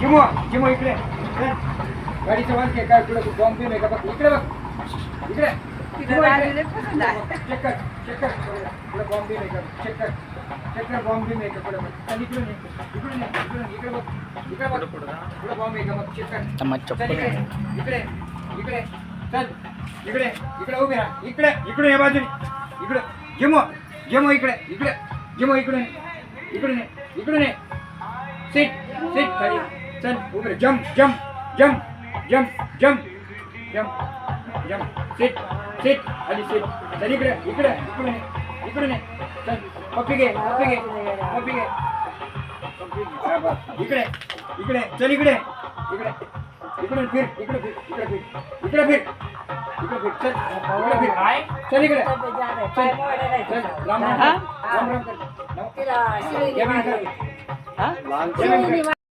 जिमो जिमो इकडे चल. गाडीचं वाज घे काय पुढे बॉम्ब बिम आहे का बघ इकडे बघ इकडे जिमो इकडे. चेक कर चेक कर पुढे बॉम्ब बिम आहे का चेक कर बॉम्ब बिम आहे का पुढे बघ चल इकडे इकडे बघ इकडे बघ पुढे बॉम्ब आहे का बघ चेक कर. चल इकडे इकडे चल इकडे इकडे उभे राहा इकडे इकडे या बाजूने इकडे जिमो जिमो इकडे इकडे जिमो इकडे इकडे सीट सीट खाली चल उभे jump jump jump jump jump jump jump seat seat खाली सीट चल इकडे इकडे इकडे चल पप्पी घे इकडे इकडे चल इकडे इकडे इकडे फिर इकडे फिर इकडे फिर इकडे फिर इकडे फिर चल इकडे फिर चल इकडे चल राम राम राम राम कर